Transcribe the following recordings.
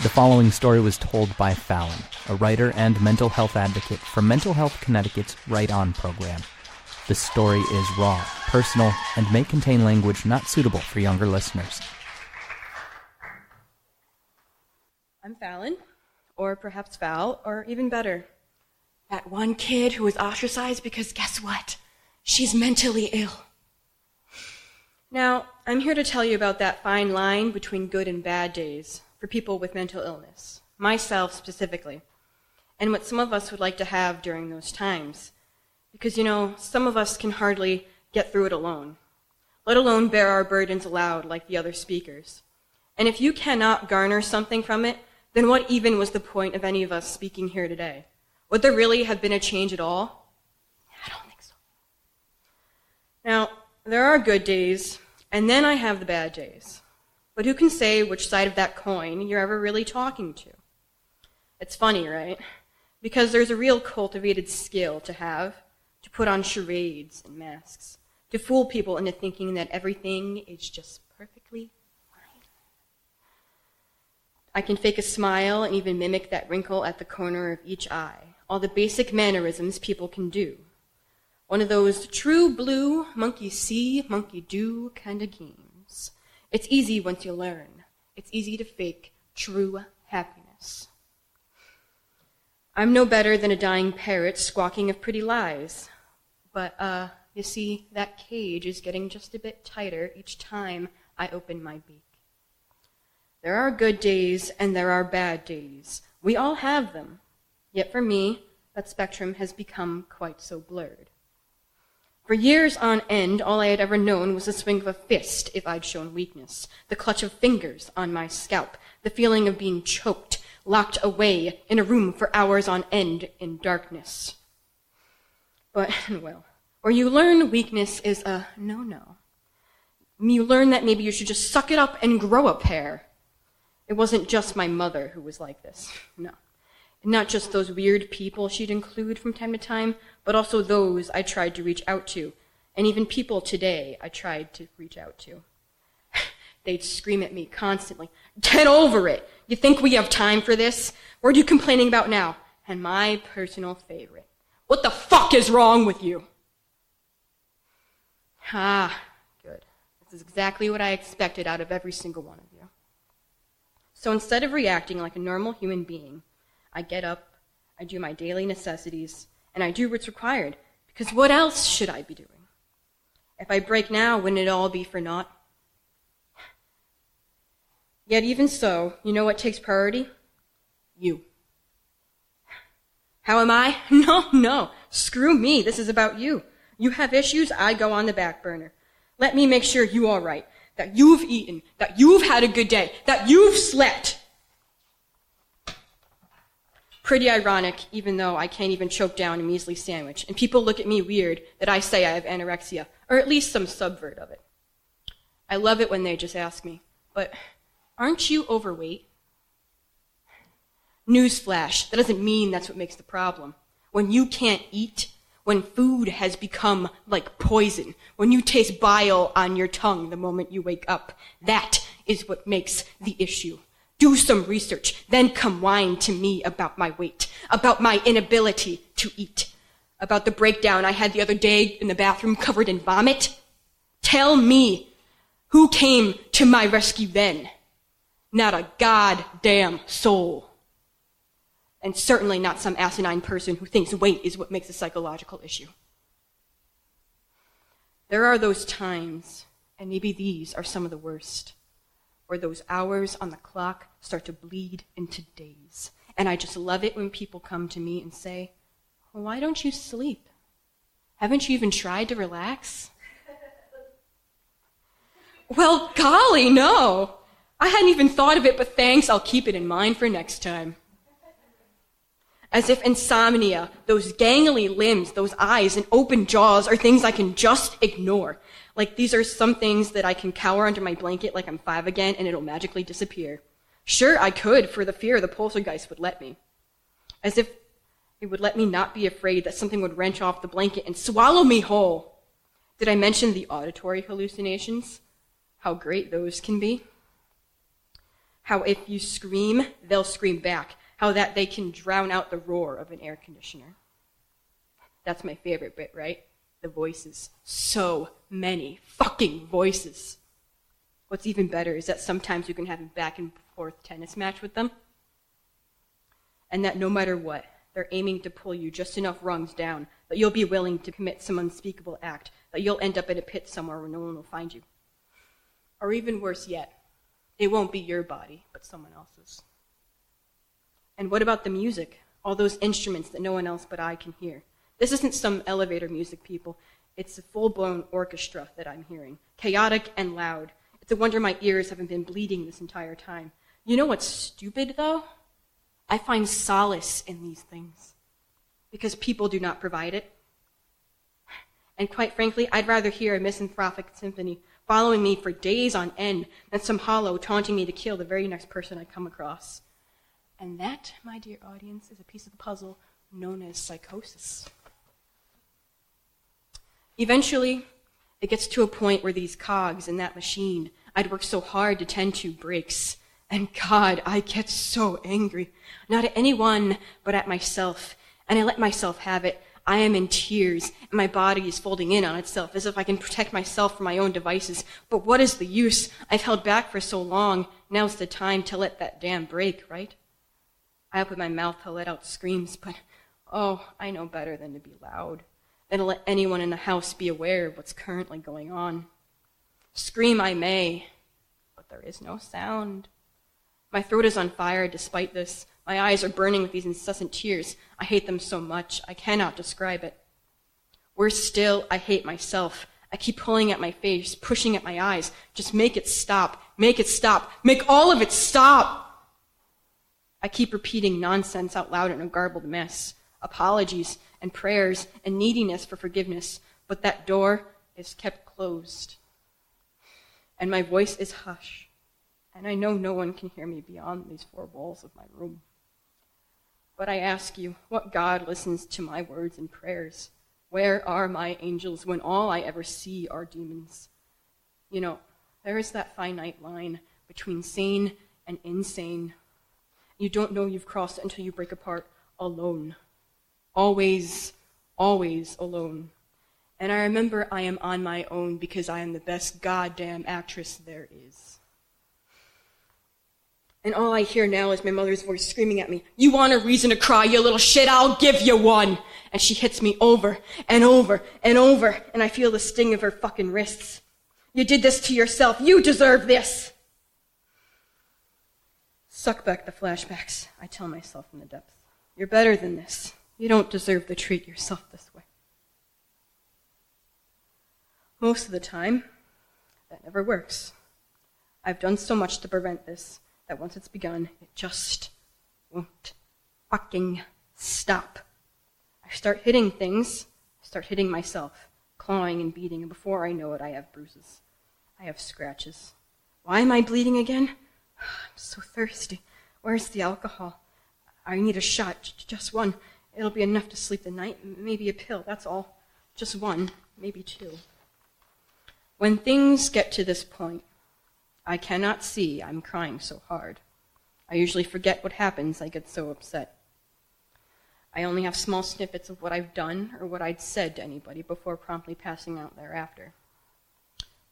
The following story was told by Fallyn, a writer and mental health advocate for Mental Health Connecticut's Right On program. The story is raw, personal, and may contain language not suitable for younger listeners. I'm Fallyn, or perhaps Val, or even better, that one kid who was ostracized because guess what? She's mentally ill. Now, I'm here to tell you about that fine line between good and bad days for people with mental illness, myself specifically, and what some of us would like to have during those times. Because, some of us can hardly get through it alone, let alone bear our burdens aloud like the other speakers. And if you cannot garner something from it, then what even was the point of any of us speaking here today? Would there really have been a change at all? I don't think so. Now, there are good days, and then I have the bad days. But who can say which side of that coin you're ever really talking to? It's funny, right? Because there's a real cultivated skill to have, to put on charades and masks, to fool people into thinking that everything is just perfectly fine. I can fake a smile and even mimic that wrinkle at the corner of each eye, all the basic mannerisms people can do. One of those true blue, monkey see, monkey do kind of games. It's easy once you learn. It's easy to fake true happiness. I'm no better than a dying parrot squawking of pretty lies. But, you see, that cage is getting just a bit tighter each time I open my beak. There are good days and there are bad days. We all have them. Yet for me, that spectrum has become quite so blurred. For years on end, all I had ever known was the swing of a fist if I'd shown weakness, the clutch of fingers on my scalp, the feeling of being choked, locked away in a room for hours on end in darkness. But, where you learn weakness is a no-no. You learn that maybe you should just suck it up and grow a pair. It wasn't just my mother who was like this, no. Not just those weird people she'd include from time to time, but also those I tried to reach out to, and even people today I tried to reach out to. They'd scream at me constantly, "Get over it! You think we have time for this? What are you complaining about now?" And my personal favorite, "What the fuck is wrong with you?" Good. This is exactly what I expected out of every single one of you. So instead of reacting like a normal human being, I get up, I do my daily necessities, and I do what's required, because what else should I be doing? If I break now, wouldn't it all be for naught? Yet even so, you know what takes priority? You. How am I? No, screw me, this is about you. You have issues, I go on the back burner. Let me make sure you're all right, that you've eaten, that you've had a good day, that you've slept. Pretty ironic, even though I can't even choke down a measly sandwich, and people look at me weird that I say I have anorexia, or at least some subvert of it. I love it when they just ask me, "But aren't you overweight?" Newsflash, that doesn't mean that's what makes the problem. When you can't eat, when food has become like poison, when you taste bile on your tongue the moment you wake up, that is what makes the issue. Do some research, then come whine to me about my weight, about my inability to eat, about the breakdown I had the other day in the bathroom covered in vomit. Tell me, who came to my rescue then? Not a goddamn soul. And certainly not some asinine person who thinks weight is what makes a psychological issue. There are those times, and maybe these are some of the worst, where those hours on the clock start to bleed into days. And I just love it when people come to me and say, "Why don't you sleep? Haven't you even tried to relax?" Well, golly, no. I hadn't even thought of it, but thanks, I'll keep it in mind for next time. As if insomnia, those gangly limbs, those eyes and open jaws are things I can just ignore. Like these are some things that I can cower under my blanket like I'm 5 again and it'll magically disappear. Sure, I could, for the fear the poltergeist would let me. As if it would let me not be afraid that something would wrench off the blanket and swallow me whole. Did I mention the auditory hallucinations? How great those can be. How if you scream, they'll scream back. How that they can drown out the roar of an air conditioner. That's my favorite bit, right? The voices. So many fucking voices. What's even better is that sometimes you can have a back and forth tennis match with them. And that no matter what, they're aiming to pull you just enough rungs down that you'll be willing to commit some unspeakable act, that you'll end up in a pit somewhere where no one will find you. Or even worse yet, it won't be your body, but someone else's. And what about the music? All those instruments that no one else but I can hear. This isn't some elevator music, people. It's a full-blown orchestra that I'm hearing. Chaotic and loud. It's a wonder my ears haven't been bleeding this entire time. You know what's stupid, though? I find solace in these things. Because people do not provide it. And quite frankly, I'd rather hear a misanthropic symphony following me for days on end than some hollow taunting me to kill the very next person I come across. And that, my dear audience, is a piece of the puzzle known as psychosis. Eventually, it gets to a point where these cogs in that machine I'd worked so hard to tend to breaks. And God, I get so angry. Not at anyone, but at myself. And I let myself have it. I am in tears, and my body is folding in on itself as if I can protect myself from my own devices. But what is the use? I've held back for so long. Now's the time to let that dam break, right? I open my mouth to let out screams, but I know better than to be loud, than to let anyone in the house be aware of what's currently going on. Scream I may, but there is no sound. My throat is on fire despite this. My eyes are burning with these incessant tears. I hate them so much, I cannot describe it. Worse still, I hate myself. I keep pulling at my face, pushing at my eyes. Just make it stop. Make it stop. Make all of it stop. I keep repeating nonsense out loud in a garbled mess. Apologies and prayers and neediness for forgiveness. But that door is kept closed. And my voice is hushed. And I know no one can hear me beyond these four walls of my room. But I ask you, what God listens to my words and prayers? Where are my angels when all I ever see are demons? You know, there is that finite line between sane and insane. You don't know you've crossed it until you break apart alone. Always, always alone. And I remember I am on my own because I am the best goddamn actress there is. And all I hear now is my mother's voice screaming at me, "You want a reason to cry, you little shit? I'll give you one!" And she hits me over and over and over, and I feel the sting of her fucking wrists. "You did this to yourself. You deserve this!" Suck back the flashbacks, I tell myself from the depths. You're better than this. You don't deserve to treat yourself this way. Most of the time, that never works. I've done so much to prevent this that once it's begun, it just won't fucking stop. I start hitting things, I start hitting myself, clawing and beating, and before I know it, I have bruises. I have scratches. Why am I bleeding again? I'm so thirsty. Where's the alcohol? I need a shot, just one. It'll be enough to sleep the night, maybe a pill, that's all. Just one, maybe two. When things get to this point, I cannot see I'm crying so hard. I usually forget what happens, I get so upset. I only have small snippets of what I've done or what I'd said to anybody before promptly passing out thereafter.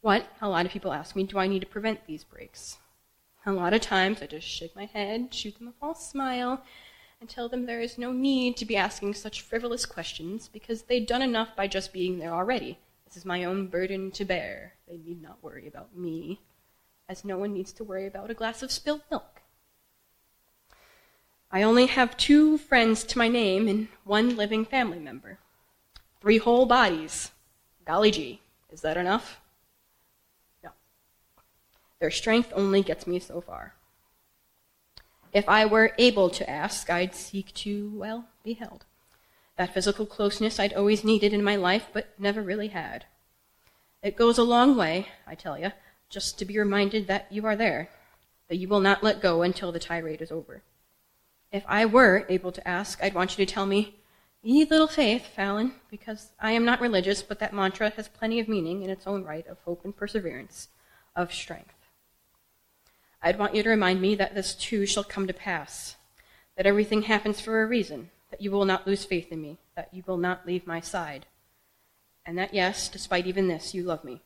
What, a lot of people ask me, do I need to prevent these breaks? A lot of times I just shake my head, shoot them a false smile, and tell them there is no need to be asking such frivolous questions because they've done enough by just being there already. This is my own burden to bear. They need not worry about me, as no one needs to worry about a glass of spilled milk. I only have 2 friends to my name and 1 living family member. 3 whole bodies. Golly gee, is that enough? No. Their strength only gets me so far. If I were able to ask, I'd seek to, be held. That physical closeness I'd always needed in my life, but never really had. It goes a long way, I tell you, just to be reminded that you are there, that you will not let go until the tirade is over. If I were able to ask, I'd want you to tell me, "Ye little faith, Fallyn," because I am not religious, but that mantra has plenty of meaning in its own right of hope and perseverance, of strength. I'd want you to remind me that this too shall come to pass, that everything happens for a reason, that you will not lose faith in me, that you will not leave my side, and that, yes, despite even this, you love me.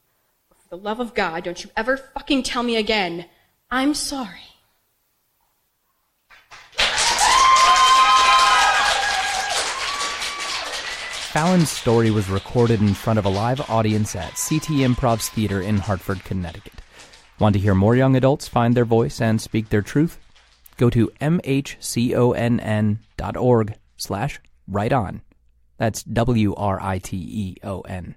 But for the love of God, don't you ever fucking tell me again, I'm sorry. Fallyn's story was recorded in front of a live audience at CT Improv's Theater in Hartford, Connecticut. Want to hear more young adults find their voice and speak their truth? Go to mhconn.org/writeon. That's WRITEON.